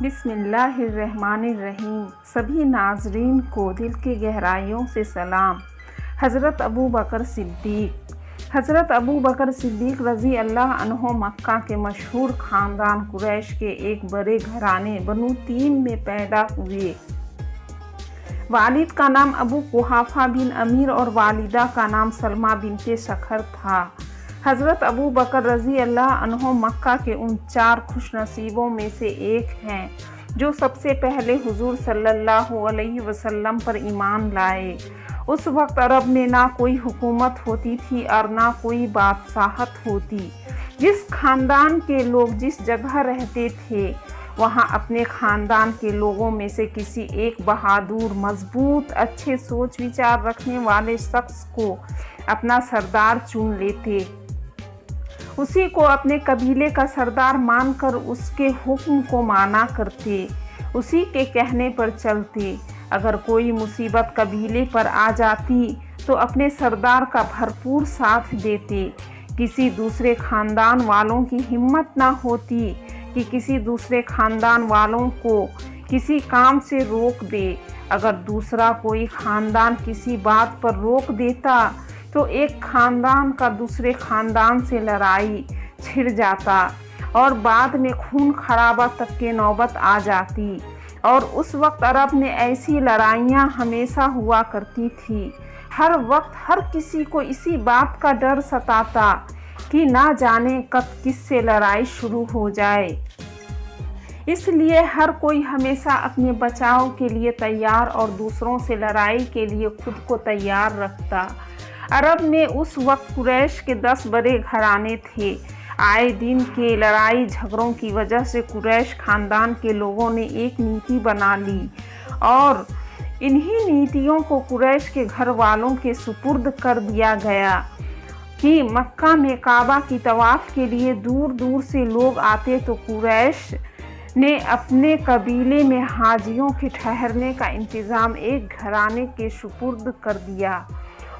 بسم اللہ الرحمن الرحیم۔ سبھی ناظرین کو دل کی گہرائیوں سے سلام۔ حضرت ابوبکر صدیق رضی اللہ عنہ مکہ کے مشہور خاندان قریش کے ایک بڑے گھرانے بنو تیم میں پیدا ہوئے۔ والد کا نام ابو قحافہ بن امیر اور والدہ کا نام سلمہ بنت سخر تھا۔ حضرت ابوبکر رضی اللہ عنہ مکہ کے ان 4 خوش نصیبوں میں سے ایک ہیں جو سب سے پہلے حضور صلی اللہ علیہ وسلم پر ایمان لائے۔ اس وقت عرب میں نہ کوئی حکومت ہوتی تھی اور نہ کوئی بادشاہت ہوتی۔ جس خاندان کے لوگ جس جگہ رہتے تھے وہاں اپنے خاندان کے لوگوں میں سے کسی ایک بہادر، مضبوط، اچھے سوچ وچار رکھنے والے شخص کو اپنا سردار چن لیتے۔ اسی کو اپنے قبیلے کا سردار مان کر اس کے حکم کو مانا کرتے، اسی کے کہنے پر چلتے۔ اگر کوئی مصیبت قبیلے پر آ جاتی تو اپنے سردار کا بھرپور ساتھ دیتے۔ کسی دوسرے خاندان والوں کی ہمت نہ ہوتی کہ کسی دوسرے خاندان والوں کو کسی کام سے روک دے۔ اگر دوسرا کوئی خاندان کسی بات پر روک دیتا تو ایک خاندان کا دوسرے خاندان سے لڑائی چھڑ جاتا اور بعد میں خون خرابہ تک کی نوبت آ جاتی۔ اور اس وقت عرب میں ایسی لڑائیاں ہمیشہ ہوا کرتی تھی۔ ہر وقت ہر کسی کو اسی بات کا ڈر ستاتا کہ نہ جانے کب کس سے لڑائی شروع ہو جائے۔ اس لیے ہر کوئی ہمیشہ اپنے بچاؤ کے لیے تیار اور دوسروں سے لڑائی کے لیے خود کو تیار رکھتا۔ عرب میں اس وقت قریش کے 10 بڑے گھرانے تھے۔ آئے دن کے لڑائی جھگڑوں کی وجہ سے قریش خاندان کے لوگوں نے ایک نیتی بنا لی اور انہی نیتیوں کو قریش کے گھر والوں کے سپرد کر دیا گیا کہ مکہ میں کعبہ کی طواف کے لیے دور دور سے لوگ آتے تو قریش نے اپنے قبیلے میں حاجیوں کے ٹھہرنے کا انتظام ایک گھرانے کے سپرد کر دیا۔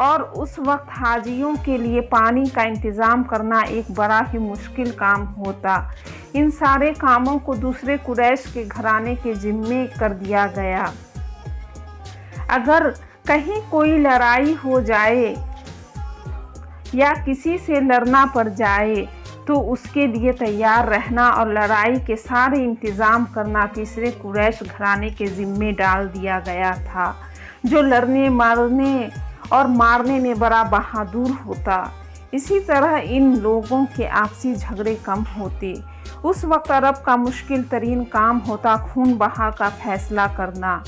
اور اس وقت حاجیوں کے لیے پانی کا انتظام کرنا ایک بڑا ہی مشکل کام ہوتا۔ ان سارے کاموں کو دوسرے قریش کے گھرانے کے ذمے کر دیا گیا۔ اگر کہیں کوئی لڑائی ہو جائے یا کسی سے لڑنا پڑ جائے تو اس کے لیے تیار رہنا اور لڑائی کے سارے انتظام کرنا تیسرے قریش گھرانے کے ذمے ڈال دیا گیا تھا، جو لڑنے مرنے اور مارنے میں بڑا بہادر ہوتا۔ اسی طرح ان لوگوں کے آپسی جھگڑے کم ہوتے۔ اس وقت عرب کا مشکل ترین کام ہوتا خون بہا کا فیصلہ کرنا،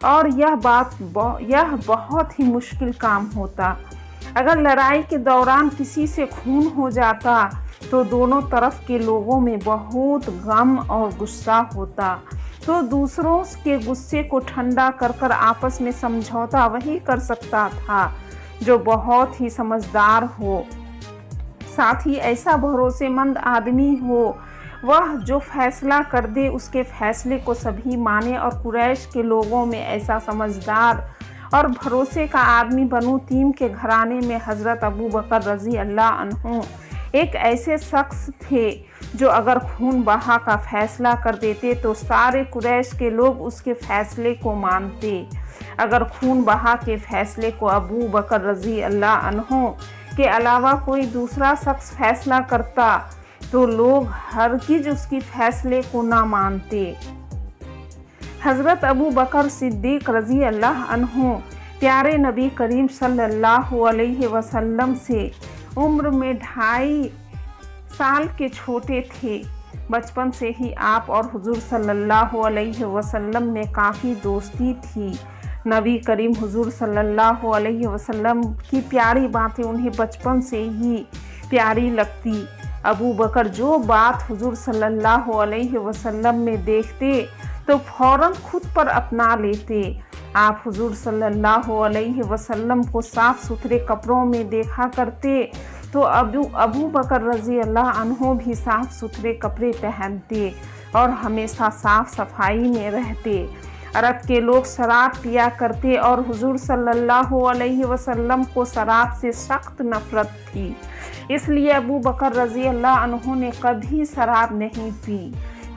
اور یہ بہت ہی مشکل کام ہوتا۔ اگر لڑائی کے دوران کسی سے خون ہو جاتا تو دونوں طرف کے لوگوں میں بہت غم اور غصہ ہوتا، تو دوسروں کے غصے کو ٹھنڈا کر کر آپس میں سمجھوتا وہی کر سکتا تھا جو بہت ہی سمجھدار ہو، ساتھ ہی ایسا بھروسے مند آدمی ہو، وہ جو فیصلہ کر دے اس کے فیصلے کو سبھی مانے۔ اور قریش کے لوگوں میں ایسا سمجھدار اور بھروسے کا آدمی بنو تیم کے گھرانے میں حضرت ابوبکر رضی اللہ عنہ ایک ایسے شخص تھے جو اگر خون بہا کا فیصلہ کر دیتے تو سارے قریش کے لوگ اس کے فیصلے کو مانتے۔ اگر خون بہا کے فیصلے کو ابوبکر رضی اللہ عنہ کے علاوہ کوئی دوسرا شخص فیصلہ کرتا تو لوگ ہرگز اس کی فیصلے کو نہ مانتے۔ حضرت ابوبکر صدیق رضی اللہ عنہ پیارے نبی کریم صلی اللہ علیہ وسلم سے عمر میں 2.5 سال کے چھوٹے تھے۔ بچپن سے ہی آپ اور حضور صلی اللہ علیہ وسلم میں کافی دوستی تھی۔ نبی کریم حضور صلی اللہ علیہ وسلم کی پیاری باتیں انہیں بچپن سے ہی پیاری لگتی۔ ابوبکر جو بات حضور صلی اللہ علیہ وسلم میں دیکھتے تو فوراً خود پر اپنا لیتے۔ آپ حضور صلی اللہ علیہ وسلم کو صاف ستھرے کپڑوں میں دیکھا کرتے تو ابوبکر رضی اللہ عنہ بھی صاف ستھرے کپڑے پہنتے اور ہمیشہ صاف صفائی میں رہتے۔ عرب کے لوگ شراب پیا کرتے اور حضور صلی اللہ علیہ وسلم کو شراب سے سخت نفرت تھی، اس لیے ابوبکر رضی اللہ عنہ نے کبھی شراب نہیں پی۔